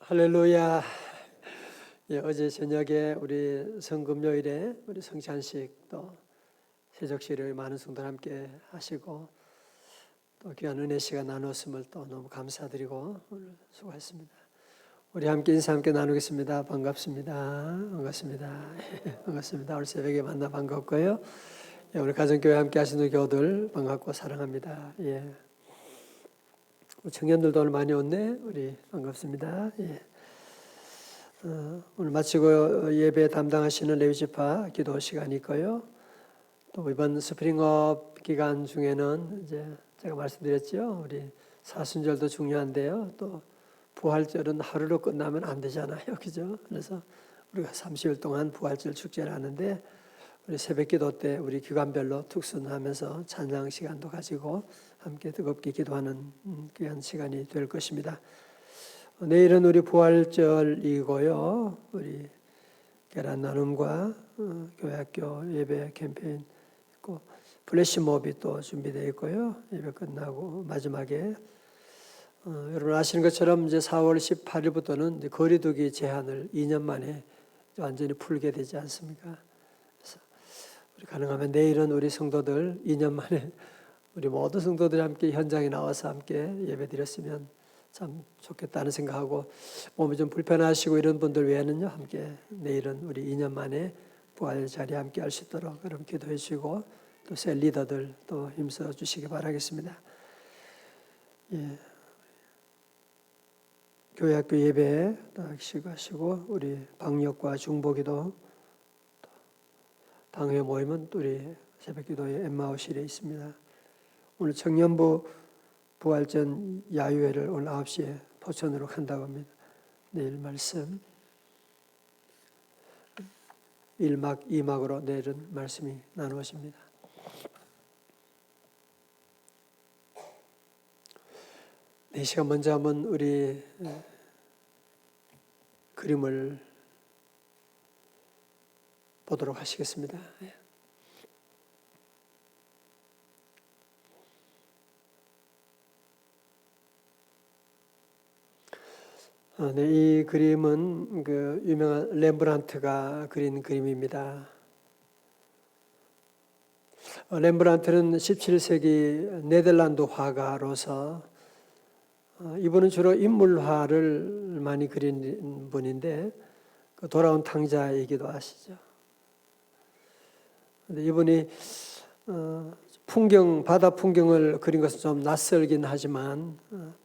할렐루야. 예, 어제 저녁에 우리 성금요일에 우리 성찬식 또 세족식을 많은 성도들 함께 하시고 또 귀한 은혜 시간 나눴음을 또 너무 감사드리고 오늘 수고했습니다. 우리 함께 인사 함께 나누겠습니다. 반갑습니다. 반갑습니다. 반갑습니다. 오늘 새벽에 만나 반갑고요. 예, 우리 가정교회 함께 하시는 교우들 반갑고 사랑합니다. 예. 청년들도 오늘 많이 왔네. 우리 반갑습니다. 예. 오늘 마치고 예배 담당하시는 레위지파 기도 시간이 있고요. 또 이번 스프링업 기간 중에는 이제 제가 말씀드렸죠. 우리 사순절도 중요한데요. 또 부활절은 하루로 끝나면 안 되잖아요. 그죠? 그래서 우리가 30일 동안 부활절 축제를 하는데 우리 새벽기도 때 우리 기관별로 특순하면서 찬양 시간도 가지고 함께 뜨겁게 기도하는 귀한 시간이 될 것입니다. 내일은 우리 부활절이고요. 우리 계란 나눔과 교회학교 예배 캠페인 있고 플래시몹이 또 준비되어 있고요. 예배 끝나고 마지막에 여러분 아시는 것처럼 이제 4월 18일부터는 이제 거리두기 제한을 2년 만에 완전히 풀게 되지 않습니까? 그래서 우리 가능하면 내일은 우리 성도들 2년 만에 우리 모든 성도들이 함께 현장에 나와서 함께 예배 드렸으면 참 좋겠다는 생각하고 몸이 좀 불편하시고 이런 분들 외에는요 함께 내일은 우리 2년 만에 부활 자리에 함께 할 수 있도록 여러분 기도해 주시고 또 셀 리더들 또 힘써 주시기 바라겠습니다. 예. 교회학교 예배 시고하시고 우리 방역과 중보기도 당회 모임은 우리 새벽기도의 엠마오실에 있습니다. 오늘 청년부 부활전 야유회를 오늘 9시에 포천으로 간다고 합니다. 내일 말씀 1막 2막으로 내일은 말씀이 나누어집니다. 이 시간 먼저 한번 우리 그림을 보도록 하시겠습니다. 네, 이 그림은 그 유명한 렘브란트가 그린 그림입니다. 렘브란트는 17세기 네덜란드 화가로서 이분은 주로 인물화를 많이 그린 분인데 그 돌아온 탕자이기도 하시죠. 근데 이분이 바다 풍경을 그린 것은 좀 낯설긴 하지만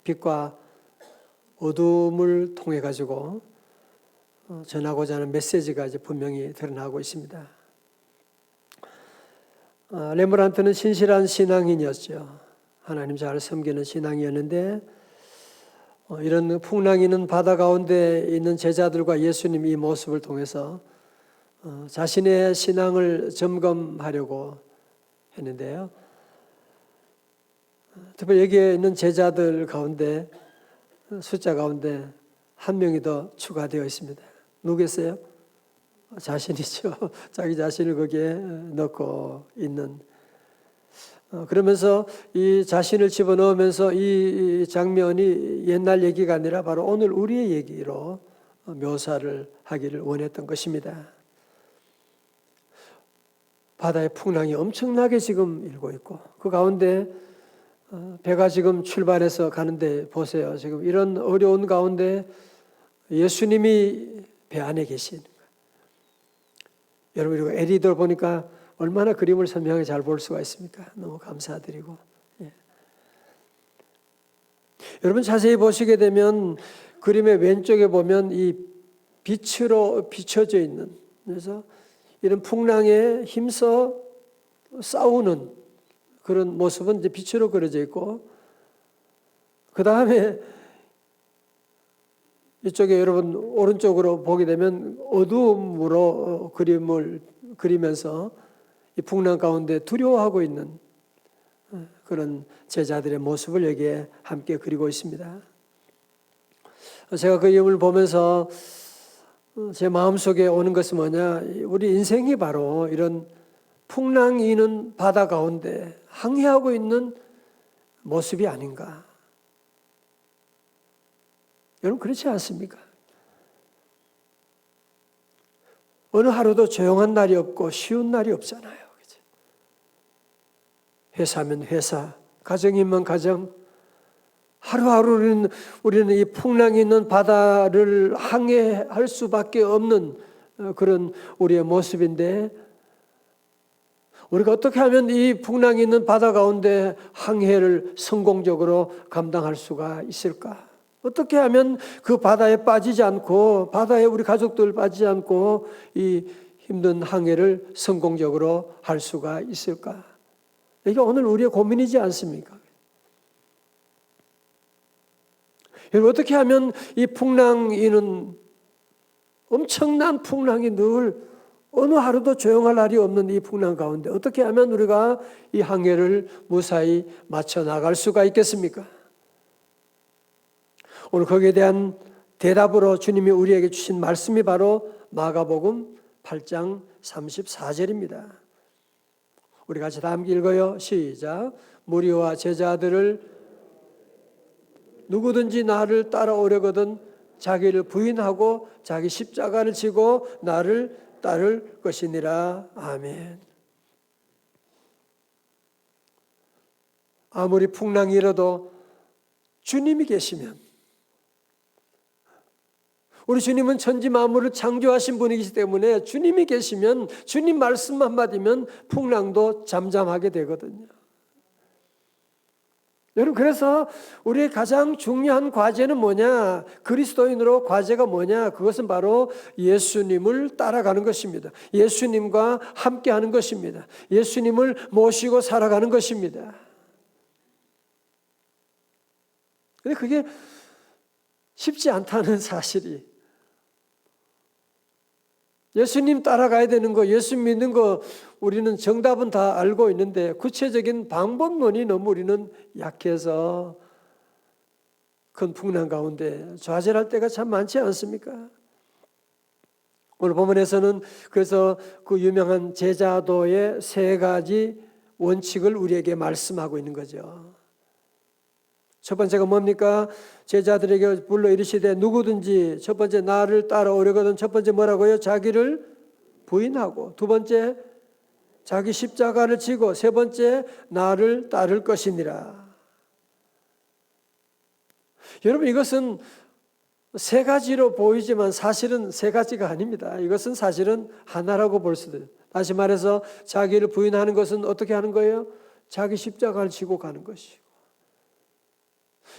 빛과 어둠을 통해 가지고 전하고자 하는 메시지가 이제 분명히 드러나고 있습니다. 렘브란트는 신실한 신앙인이었죠. 하나님 잘 섬기는 신앙이었는데 이런 풍랑이 있는 바다 가운데 있는 제자들과 예수님 이 모습을 통해서 자신의 신앙을 점검하려고 했는데요. 특별히 여기에 있는 제자들 가운데 숫자 가운데 한 명이 더 추가되어 있습니다. 누구겠어요? 자신이죠. 자기 자신을 거기에 넣고 있는. 그러면서 이 자신을 집어넣으면서 이 장면이 옛날 얘기가 아니라 바로 오늘 우리의 얘기로 묘사를 하기를 원했던 것입니다. 바다의 풍랑이 엄청나게 지금 일고 있고 그 가운데 배가 지금 출발해서 가는데 보세요. 지금 이런 어려운 가운데 예수님이 배 안에 계신 거예요. 여러분 이거 에리더 보니까 얼마나 그림을 선명하게 잘 볼 수가 있습니까? 너무 감사드리고. 예. 여러분 자세히 보시게 되면 그림의 왼쪽에 보면 이 빛으로 비춰져 있는 그래서 이런 풍랑에 힘써 싸우는 그런 모습은 이제 빛으로 그려져 있고 그 다음에 이쪽에 여러분 오른쪽으로 보게 되면 어두움으로 그림을 그리면서 이 풍랑 가운데 두려워하고 있는 그런 제자들의 모습을 여기에 함께 그리고 있습니다. 제가 그 그림을 보면서 제 마음속에 오는 것은 뭐냐, 우리 인생이 바로 이런 풍랑이 있는 바다 가운데 항해하고 있는 모습이 아닌가. 여러분 그렇지 않습니까? 어느 하루도 조용한 날이 없고 쉬운 날이 없잖아요. 그죠? 회사면 회사, 가정이면 가정. 하루하루 우리는 이 풍랑이 있는 바다를 항해할 수밖에 없는 그런 우리의 모습인데, 우리가 어떻게 하면 이 풍랑이 있는 바다 가운데 항해를 성공적으로 감당할 수가 있을까? 어떻게 하면 그 바다에 빠지지 않고, 바다에 우리 가족들 빠지지 않고 이 힘든 항해를 성공적으로 할 수가 있을까? 이게 오늘 우리의 고민이지 않습니까? 여러분, 어떻게 하면 이 풍랑이는, 엄청난 풍랑이 늘 어느 하루도 조용할 날이 없는 이 풍랑 가운데 어떻게 하면 우리가 이 항해를 무사히 마쳐 나갈 수가 있겠습니까? 오늘 거기에 대한 대답으로 주님이 우리에게 주신 말씀이 바로 마가복음 8장 34절입니다. 우리 같이 다 함께 읽어요. 시작. 무리와 제자들을 누구든지 나를 따라오려거든 자기를 부인하고 자기 십자가를 지고 나를 따를 것이니라. 아멘. 아무리 풍랑이 일어도 주님이 계시면, 우리 주님은 천지 만물을 창조하신 분이기 때문에 주님이 계시면, 주님 말씀 한마디면 풍랑도 잠잠하게 되거든요. 여러분, 그래서 우리의 가장 중요한 과제는 뭐냐? 그리스도인으로 과제가 뭐냐? 그것은 바로 예수님을 따라가는 것입니다. 예수님과 함께하는 것입니다. 예수님을 모시고 살아가는 것입니다. 근데 그게 쉽지 않다는 사실이, 예수님 따라가야 되는 거, 예수 믿는 거 우리는 정답은 다 알고 있는데 구체적인 방법론이 너무 우리는 약해서 큰 풍랑 가운데 좌절할 때가 참 많지 않습니까? 오늘 본문에서는 그래서 그 유명한 제자도의 3가지 원칙을 우리에게 말씀하고 있는 거죠. 첫 번째가 뭡니까? 제자들에게 불러 이르시되 누구든지, 첫 번째 나를 따라오려거든 첫 번째 뭐라고요? 자기를 부인하고, 두 번째 자기 십자가를 지고, 세 번째 나를 따를 것이니라. 여러분, 이것은 3가지로 보이지만 사실은 3가지가 아닙니다. 이것은 사실은 하나라고 볼 수도 있어요. 다시 말해서 자기를 부인하는 것은 어떻게 하는 거예요? 자기 십자가를 지고 가는 것이고,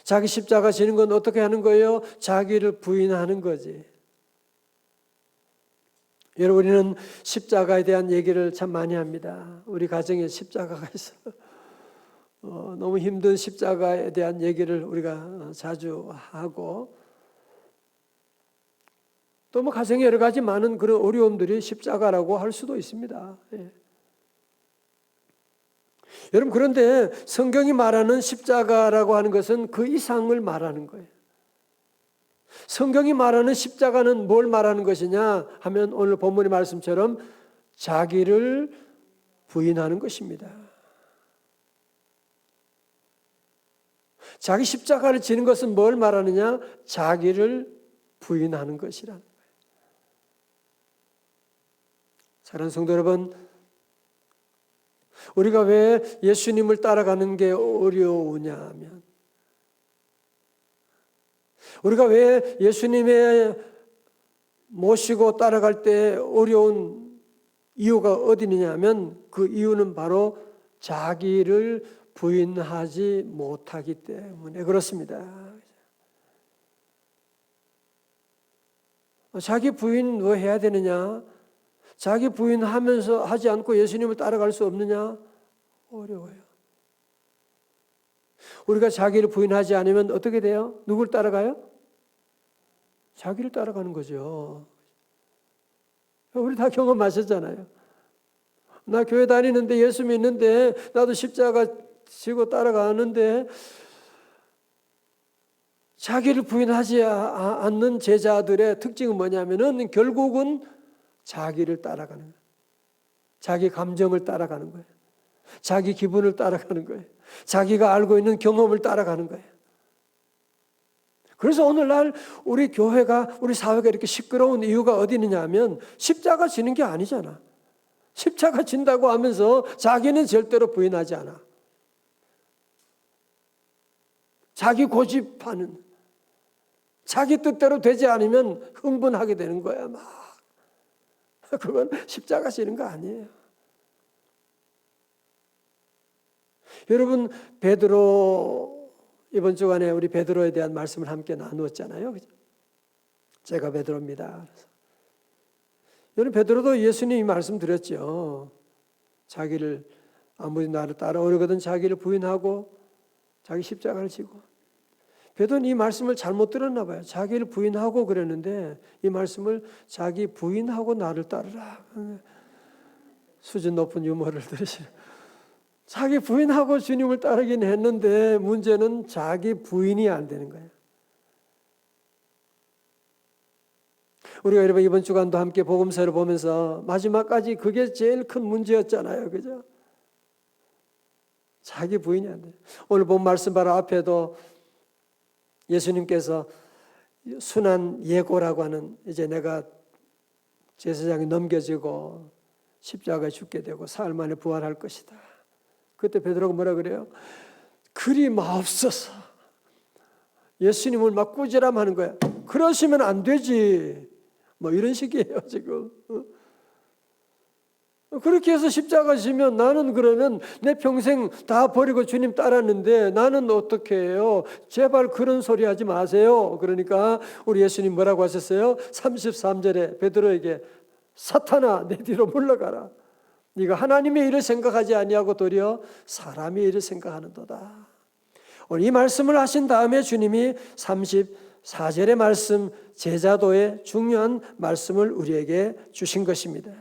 자기 십자가 지는 건 어떻게 하는 거예요? 자기를 부인하는 거지. 여러분, 우리는 십자가에 대한 얘기를 참 많이 합니다. 우리 가정에 십자가가 있어. 너무 힘든 십자가에 대한 얘기를 우리가 자주 하고, 또 뭐 가정에 여러 가지 많은 그런 어려움들이 십자가라고 할 수도 있습니다. 예. 여러분, 그런데 성경이 말하는 십자가라고 하는 것은 그 이상을 말하는 거예요. 성경이 말하는 십자가는 뭘 말하는 것이냐 하면 오늘 본문의 말씀처럼 자기를 부인하는 것입니다. 자기 십자가를 지는 것은 뭘 말하느냐? 자기를 부인하는 것이라는 거예요. 사랑하는 성도 여러분, 우리가 왜 예수님을 따라가는 게 어려우냐 하면, 우리가 왜 예수님의 모시고 따라갈 때 어려운 이유가 어디 있느냐 하면, 그 이유는 바로 자기를 부인하지 못하기 때문에 그렇습니다. 자기 부인 왜 해야 되느냐? 자기 부인하면서 하지 않고 예수님을 따라갈 수 없느냐? 어려워요. 우리가 자기를 부인하지 않으면 어떻게 돼요? 누굴 따라가요? 자기를 따라가는 거죠. 우리 다 경험하셨잖아요. 나 교회 다니는데, 예수 믿는데, 나도 십자가 지고 따라가는데 자기를 부인하지 않는 제자들의 특징은 뭐냐면은 결국은 자기를 따라가는 거예요. 자기 감정을 따라가는 거예요. 자기 기분을 따라가는 거예요. 자기가 알고 있는 경험을 따라가는 거예요. 그래서 오늘날 우리 교회가, 우리 사회가 이렇게 시끄러운 이유가 어디 있느냐 하면 십자가 지는 게 아니잖아. 십자가 진다고 하면서 자기는 절대로 부인하지 않아. 자기 고집하는, 자기 뜻대로 되지 않으면 흥분하게 되는 거야, 막. 그건 십자가 지는 거 아니에요. 여러분, 베드로, 이번 주간에 우리 베드로에 대한 말씀을 함께 나누었잖아요. 제가 베드로입니다. 여러분, 베드로도 예수님이 말씀드렸죠. 자기를, 아무리 나를 따라오려거든 자기를 부인하고 자기 십자가를 지고. 베드로는 이 말씀을 잘못 들었나 봐요. 자기를 부인하고 그랬는데 이 말씀을 자기 부인하고 나를 따르라. 수준 높은 유머를 들으시는. 자기 부인하고 주님을 따르긴 했는데 문제는 자기 부인이 안 되는 거예요. 우리가 여러분 이번 주간도 함께 복음서를 보면서 마지막까지 그게 제일 큰 문제였잖아요. 그죠? 자기 부인이 안 돼요. 오늘 본 말씀 바로 앞에도 예수님께서 순한 예고라고 하는, 이제 내가 제사장에 넘겨지고 십자가에 죽게 되고 사흘 만에 부활할 것이다. 그때 베드로가 뭐라 그래요? 그리 마옵소서. 예수님을 막 꾸지람하는 거야. 그러시면 안 되지. 뭐 이런 식이에요 지금. 그렇게 해서 십자가 지면 나는 그러면 내 평생 다 버리고 주님 따랐는데 나는 어떻게 해요? 제발 그런 소리 하지 마세요. 그러니까 우리 예수님 뭐라고 하셨어요? 33절에 베드로에게 사탄아 내 뒤로 물러가라. 네가 하나님의 일을 생각하지 아니하고 도리어 사람의 일을 생각하는도다. 오늘 이 말씀을 하신 다음에 주님이 34절의 말씀, 제자도의 중요한 말씀을 우리에게 주신 것입니다.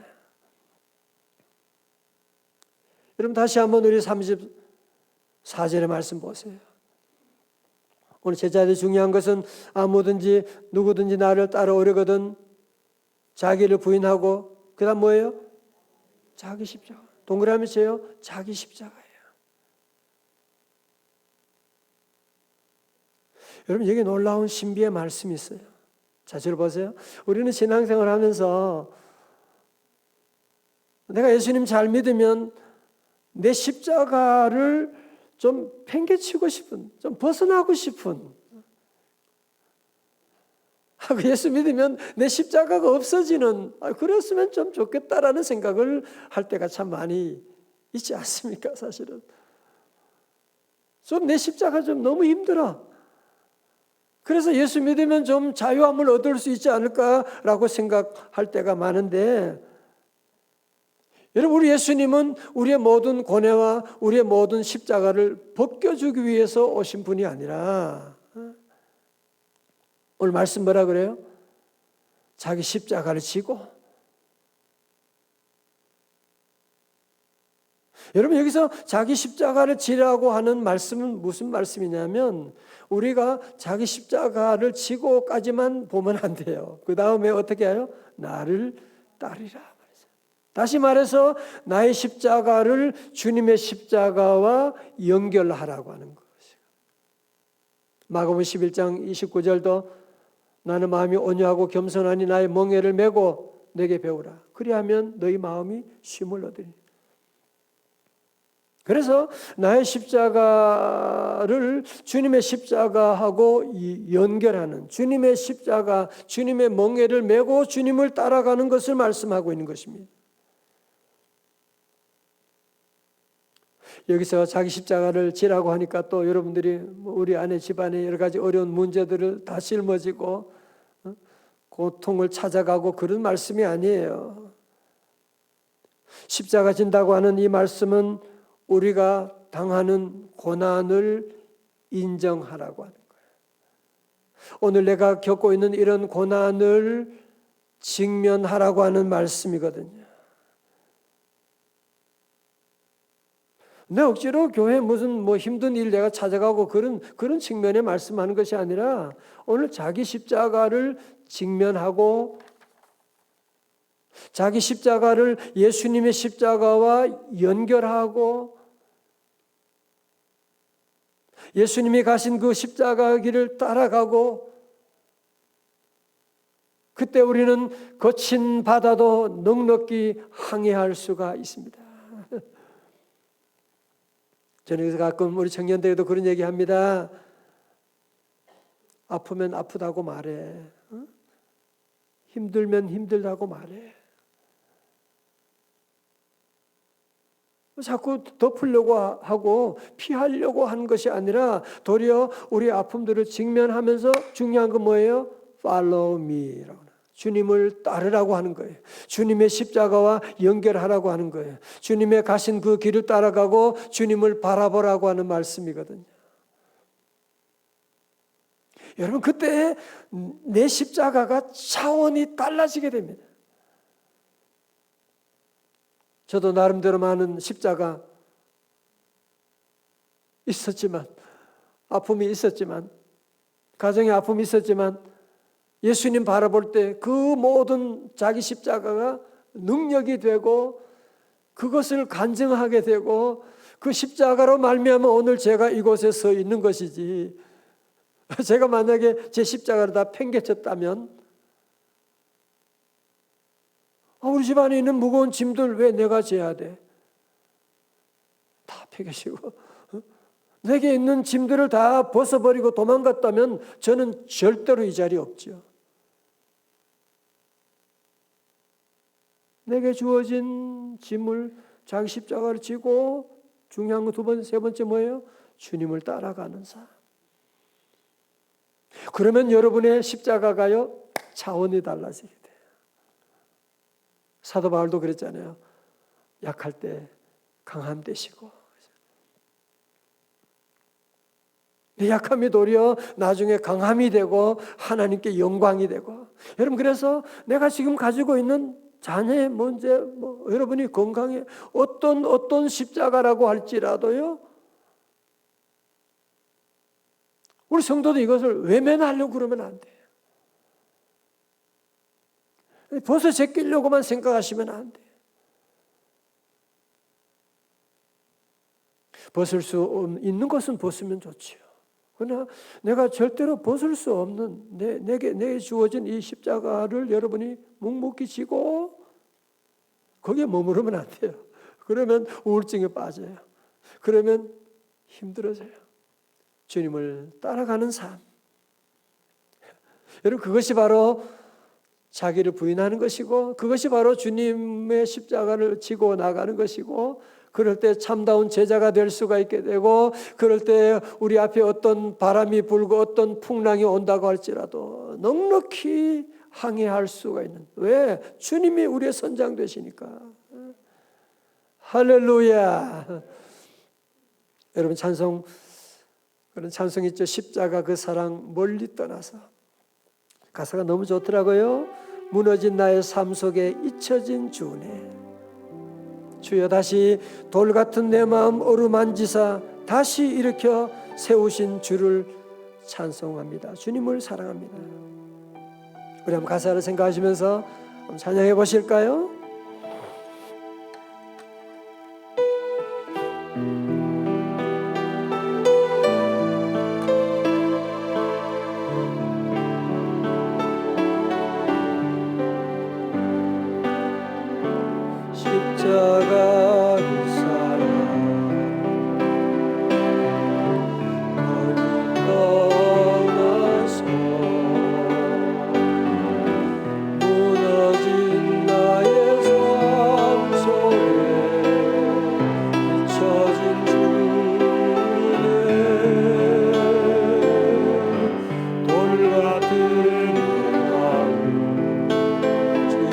여러분 다시 한번 우리 34절의 말씀 보세요. 오늘 제자들이 중요한 것은 아무든지 누구든지 나를 따라오려거든 자기를 부인하고 그 다음 뭐예요? 자기 십자가. 동그라미 쳐요. 자기 십자가예요. 여러분 여기 놀라운 신비의 말씀이 있어요. 자, 저를 보세요. 우리는 신앙생활을 하면서 내가 예수님 잘 믿으면 내 십자가를 좀 팽개치고 싶은, 좀 벗어나고 싶은, 예수 믿으면 내 십자가가 없어지는, 그랬으면 좀 좋겠다라는 생각을 할 때가 참 많이 있지 않습니까? 사실은 좀 내 십자가 좀 너무 힘들어. 그래서 예수 믿으면 좀 자유함을 얻을 수 있지 않을까라고 생각할 때가 많은데, 여러분 우리 예수님은 우리의 모든 고뇌와 우리의 모든 십자가를 벗겨주기 위해서 오신 분이 아니라, 오늘 말씀 뭐라 그래요? 자기 십자가를 지고. 여러분 여기서 자기 십자가를 지라고 하는 말씀은 무슨 말씀이냐면 우리가 자기 십자가를 지고까지만 보면 안 돼요. 그 다음에 어떻게 해요? 나를 따르라. 다시 말해서 나의 십자가를 주님의 십자가와 연결하라고 하는 것이에요. 마가복음 11장 29절도 나는 마음이 온유하고 겸손하니 나의 멍에를 메고 내게 배우라. 그리하면 너희 마음이 쉼을 얻으리. 그래서 나의 십자가를 주님의 십자가하고 연결하는, 주님의 십자가, 주님의 멍에를 메고 주님을 따라가는 것을 말씀하고 있는 것입니다. 여기서 자기 십자가를 지라고 하니까 또 여러분들이 우리 아내 집안에 여러 가지 어려운 문제들을 다 짊어지고 고통을 찾아가고 그런 말씀이 아니에요. 십자가 진다고 하는 이 말씀은 우리가 당하는 고난을 인정하라고 하는 거예요. 오늘 내가 겪고 있는 이런 고난을 직면하라고 하는 말씀이거든요. 내 억지로 교회 무슨 힘든 일 내가 찾아가고 그런 측면에 말씀하는 것이 아니라 오늘 자기 십자가를 직면하고 자기 십자가를 예수님의 십자가와 연결하고 예수님이 가신 그 십자가 길을 따라가고, 그때 우리는 거친 바다도 넉넉히 항해할 수가 있습니다. 저는 그래서 가끔 우리 청년들에도 그런 얘기 합니다. 아프면 아프다고 말해. 힘들면 힘들다고 말해. 자꾸 덮으려고 하고 피하려고 하는 것이 아니라 도리어 우리 아픔들을 직면하면서 중요한 건 뭐예요? Follow me라고. 주님을 따르라고 하는 거예요. 주님의 십자가와 연결하라고 하는 거예요. 주님의 가신 그 길을 따라가고 주님을 바라보라고 하는 말씀이거든요. 여러분, 그때 내 십자가가 차원이 달라지게 됩니다. 저도 나름대로 많은 십자가 있었지만, 아픔이 있었지만, 가정에 아픔이 있었지만, 예수님 바라볼 때 그 모든 자기 십자가가 능력이 되고 그것을 간증하게 되고, 그 십자가로 말미암아 오늘 제가 이곳에 서 있는 것이지, 제가 만약에 제 십자가를 다 팽개쳤다면, 우리 집안에 있는 무거운 짐들 왜 내가 져야 돼? 다 팽개치고 내게 있는 짐들을 다 벗어버리고 도망갔다면 저는 절대로 이 자리에 없죠. 내게 주어진 짐을, 자기 십자가를 지고, 중요한 거 두 번째, 세 번째 뭐예요? 주님을 따라가는 삶. 그러면 여러분의 십자가가요, 차원이 달라지게 돼요. 사도 바울도 그랬잖아요. 약할 때 강함 되시고. 내 약함이 도리어 나중에 강함이 되고 하나님께 영광이 되고. 여러분, 그래서 내가 지금 가지고 있는 자녀의 문제, 여러분이 건강에 어떤 십자가라고 할지라도요, 우리 성도도 이것을 외면하려고 그러면 안 돼요. 벗어 제끼려고만 생각하시면 안 돼요. 벗을 수 있는 것은 벗으면 좋지요. 그러나 내가 절대로 벗을 수 없는 내게 주어진 이 십자가를 여러분이 묵묵히 지고 거기에 머무르면 안 돼요. 그러면 우울증에 빠져요. 그러면 힘들어져요. 주님을 따라가는 삶. 여러분, 그것이 바로 자기를 부인하는 것이고, 그것이 바로 주님의 십자가를 지고 나가는 것이고, 그럴 때 참다운 제자가 될 수가 있게 되고, 그럴 때 우리 앞에 어떤 바람이 불고 어떤 풍랑이 온다고 할지라도 넉넉히 항해할 수가 있는. 왜? 주님이 우리의 선장 되시니까. 할렐루야. 여러분, 그런 찬송 있죠. 십자가 그 사랑 멀리 떠나서. 가사가 너무 좋더라고요. 무너진 나의 삶 속에 잊혀진 주네. 주여, 다시 돌 같은 내 마음 어루만지사 다시 일으켜 세우신 주를 찬송합니다. 주님을 사랑합니다. 우리 한번 가사를 생각하시면서 한번 찬양해 보실까요? 십자가 그 사랑 멀리 떠나서 무너진 나의 삶 속에 잊혀진 주네. 돌 같은 내 마음 주여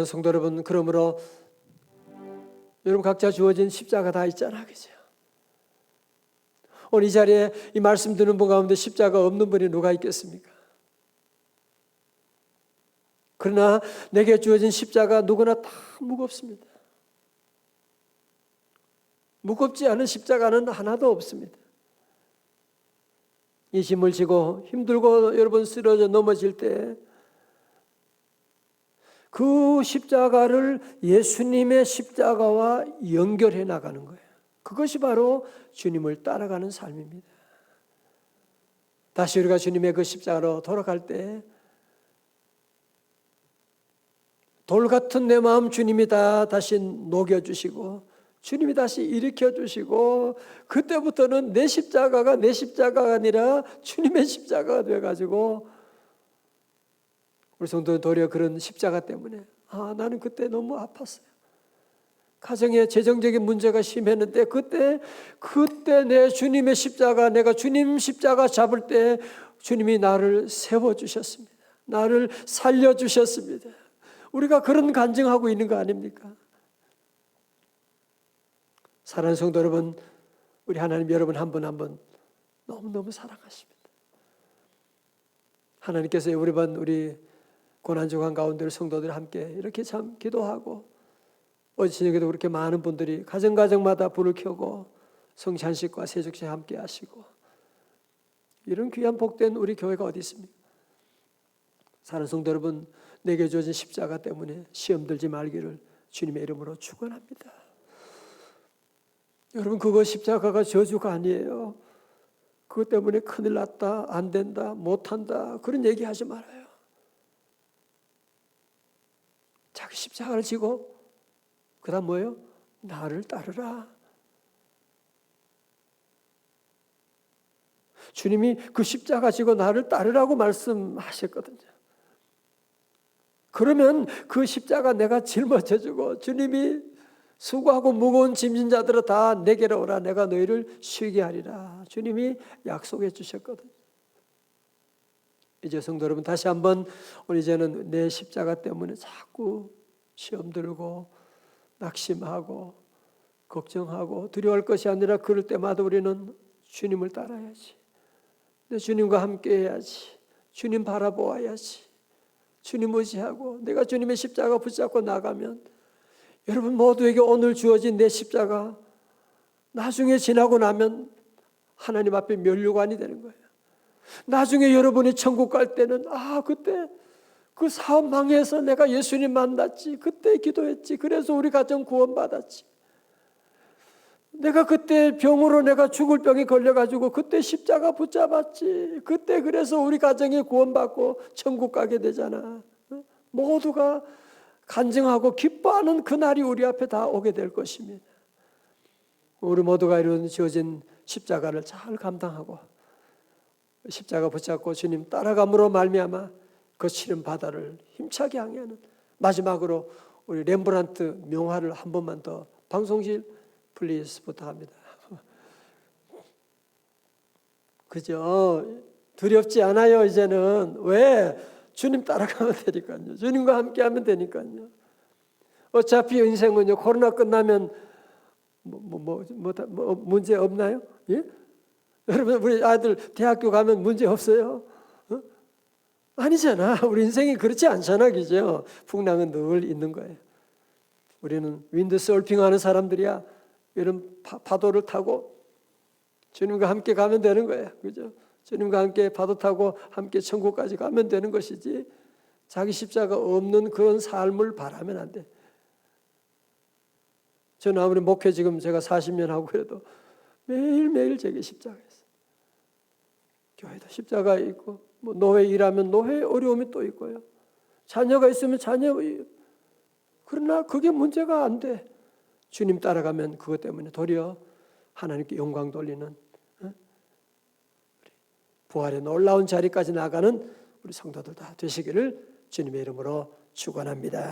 사랑하는 성도 여러분, 그러므로 여러분 각자 주어진 십자가 다 있잖아, 그죠? 오늘 이 자리에 이 말씀 듣는 분 가운데 십자가 없는 분이 누가 있겠습니까? 그러나 내게 주어진 십자가 누구나 다 무겁습니다. 무겁지 않은 십자가는 하나도 없습니다. 이 짐을 지고 힘들고 여러분 쓰러져 넘어질 때 그 십자가를 예수님의 십자가와 연결해 나가는 거예요. 그것이 바로 주님을 따라가는 삶입니다. 다시 우리가 주님의 그 십자가로 돌아갈 때 돌 같은 내 마음 주님이 다시 녹여주시고 주님이 다시 일으켜주시고 그때부터는 내 십자가가 아니라 주님의 십자가가 돼가지고 우리 성도는 도리어 그런 십자가 때문에 나는 그때 너무 아팠어요. 가정에 재정적인 문제가 심했는데 그때 내 주님의 십자가, 내가 주님 십자가 잡을 때 주님이 나를 세워주셨습니다. 나를 살려주셨습니다. 우리가 그런 간증하고 있는 거 아닙니까? 사랑하는 성도 여러분, 우리 하나님 여러분 한 분 한 분 너무너무 사랑하십니다. 하나님께서 우리 고난중한 가운데 성도들 함께 이렇게 참 기도하고 어제 저녁에도 그렇게 많은 분들이 가정마다 불을 켜고 성찬식과 세족식 함께 하시고 이런 귀한 복된 우리 교회가 어디 있습니까? 사랑하는 성도 여러분, 내게 주어진 십자가 때문에 시험 들지 말기를 주님의 이름으로 축원합니다. 여러분, 그거 십자가가 저주가 아니에요. 그것 때문에 큰일 났다, 안 된다, 못한다 그런 얘기하지 말아요. 자기 십자가를 지고 그 다음 뭐예요? 나를 따르라. 주님이 그 십자가 지고 나를 따르라고 말씀하셨거든요. 그러면 그 십자가 내가 짊어져주고 주님이 수고하고 무거운 짐진 자들아 다 내게로 오라 내가 너희를 쉬게 하리라. 주님이 약속해 주셨거든요. 이제 성도 여러분 다시 한번 우리 이제는 내 십자가 때문에 자꾸 시험 들고 낙심하고 걱정하고 두려워할 것이 아니라 그럴 때마다 우리는 주님을 따라야지. 내 주님과 함께 해야지. 주님 바라보아야지. 주님 의지하고 내가 주님의 십자가 붙잡고 나가면 여러분 모두에게 오늘 주어진 내 십자가 나중에 지나고 나면 하나님 앞에 면류관이 되는 거예요. 나중에 여러분이 천국 갈 때는 그때 그 사업 망해서 내가 예수님 만났지. 그때 기도했지. 그래서 우리 가정 구원받았지. 내가 그때 병으로 내가 죽을 병에 걸려가지고 그때 십자가 붙잡았지. 그때 그래서 우리 가정이 구원받고 천국 가게 되잖아. 모두가 간증하고 기뻐하는 그날이 우리 앞에 다 오게 될 것입니다. 우리 모두가 이런 지어진 십자가를 잘 감당하고 십자가 붙잡고 주님 따라감으로 말미암아 거칠은 바다를 힘차게 항해하는 마지막으로 우리 렘브란트 명화를 한 번만 더 방송실 플리즈 부탁합니다. 그죠? 두렵지 않아요 이제는. 왜? 주님 따라가면 되니까요. 주님과 함께하면 되니까요. 어차피 인생은요 코로나 끝나면 문제 없나요? 예? 여러분 우리 아들 대학교 가면 문제 없어요? 아니잖아. 우리 인생이 그렇지 않잖아, 그죠? 풍랑은 늘 있는 거예요. 우리는 윈드서핑하는 사람들이야. 이런 파도를 타고 주님과 함께 가면 되는 거예요, 그죠? 주님과 함께 파도 타고 함께 천국까지 가면 되는 것이지. 자기 십자가 없는 그런 삶을 바라면 안 돼. 저는 아무리 목회 지금 제가 40년 하고 그래도 매일매일 제게 십자가 있어요. 교회도 십자가 있고 뭐 노회 일하면 노회 어려움이 또 있고요. 자녀가 있으면 자녀 그러나 그게 문제가 안 돼. 주님 따라가면 그것 때문에 도리어 하나님께 영광 돌리는 부활의 놀라운 자리까지 나가는 우리 성도들 다 되시기를 주님의 이름으로 축원합니다.